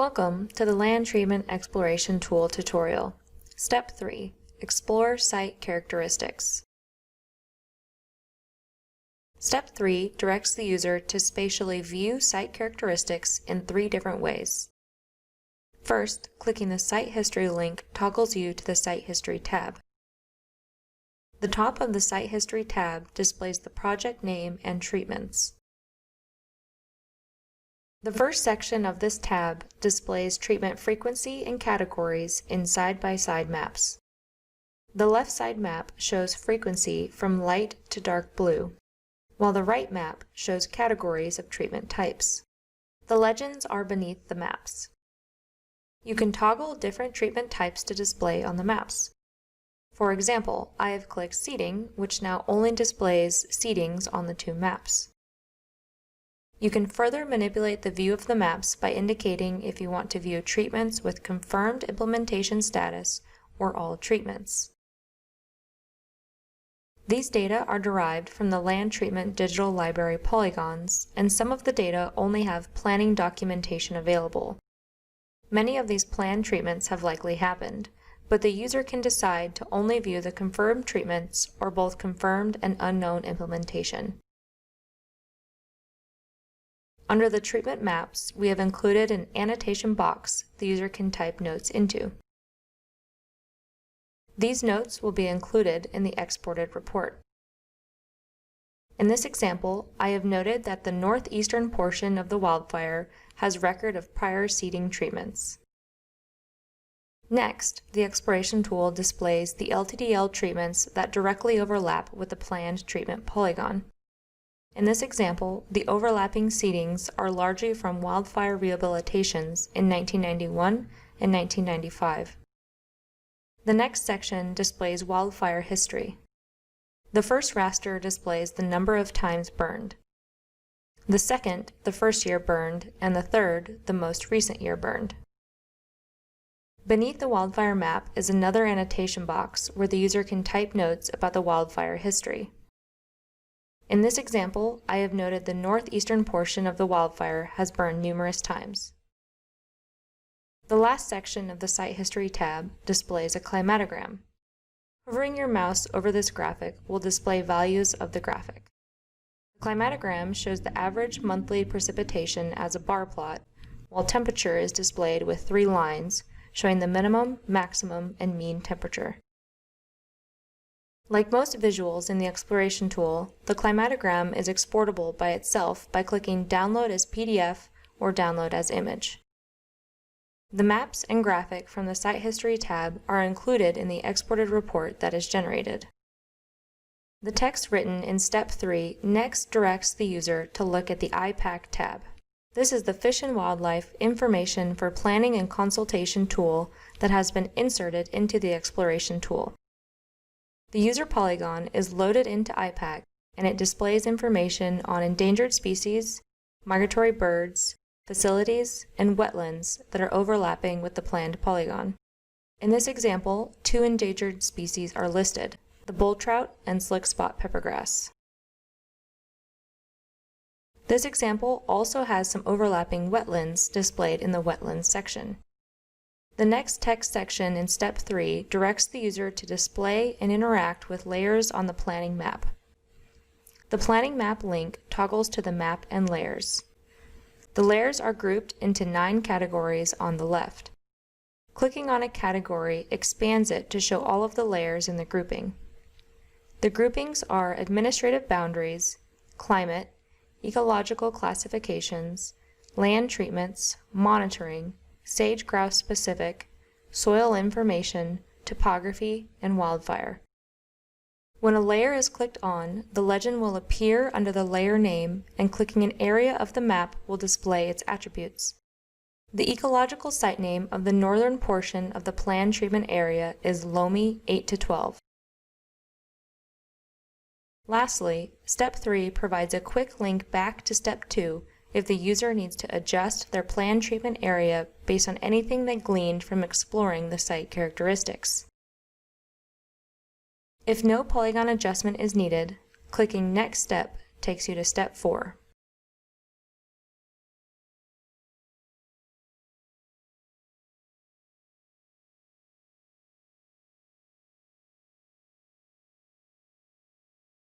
Welcome to the Land Treatment Exploration Tool tutorial. Step 3. Explore Site Characteristics. Step 3 directs the user to spatially view site characteristics in 3 different ways. First, clicking the Site History link toggles you to the Site History tab. The top of the Site History tab displays the project name and treatments. The first section of this tab displays treatment frequency and categories in side-by-side maps. The left side map shows frequency from light to dark blue, while the right map shows categories of treatment types. The legends are beneath the maps. You can toggle different treatment types to display on the maps. For example, I have clicked Seeding, which now only displays seedings on the 2 maps. You can further manipulate the view of the maps by indicating if you want to view treatments with confirmed implementation status or all treatments. These data are derived from the Land Treatment Digital Library polygons, and some of the data only have planning documentation available. Many of these planned treatments have likely happened, but the user can decide to only view the confirmed treatments or both confirmed and unknown implementation. Under the treatment maps, we have included an annotation box the user can type notes into. These notes will be included in the exported report. In this example, I have noted that the northeastern portion of the wildfire has record of prior seeding treatments. Next, the exploration tool displays the LTDL treatments that directly overlap with the planned treatment polygon. In this example, the overlapping seedings are largely from wildfire rehabilitations in 1991 and 1995. The next section displays wildfire history. The first raster displays the number of times burned. The second, the first year burned, and the third, the most recent year burned. Beneath the wildfire map is another annotation box where the user can type notes about the wildfire history. In this example, I have noted the northeastern portion of the wildfire has burned numerous times. The last section of the Site History tab displays a climatogram. Hovering your mouse over this graphic will display values of the graphic. The climatogram shows the average monthly precipitation as a bar plot, while temperature is displayed with 3 lines showing the minimum, maximum, and mean temperature. Like most visuals in the exploration tool, the climatogram is exportable by itself by clicking Download as PDF or Download as Image. The maps and graphic from the Site History tab are included in the exported report that is generated. The text written in Step 3 next directs the user to look at the IPACT tab. This is the Fish and Wildlife Information for Planning and Consultation tool that has been inserted into the exploration tool. The user polygon is loaded into IPACT, and it displays information on endangered species, migratory birds, facilities, and wetlands that are overlapping with the planned polygon. In this example, 2 endangered species are listed, the bull trout and slickspot peppergrass. This example also has some overlapping wetlands displayed in the wetlands section. The next text section in Step 3 directs the user to display and interact with layers on the planning map. The planning map link toggles to the map and layers. The layers are grouped into 9 categories on the left. Clicking on a category expands it to show all of the layers in the grouping. The groupings are administrative boundaries, climate, ecological classifications, land treatments, monitoring, sage-grouse specific, soil information, topography, and wildfire. When a layer is clicked on, the legend will appear under the layer name, and clicking an area of the map will display its attributes. The ecological site name of the northern portion of the planned treatment area is Loamy 8-12. Lastly, Step 3 provides a quick link back to Step 2 if the user needs to adjust their planned treatment area based on anything they gleaned from exploring the site characteristics. If no polygon adjustment is needed, clicking Next Step takes you to Step 4.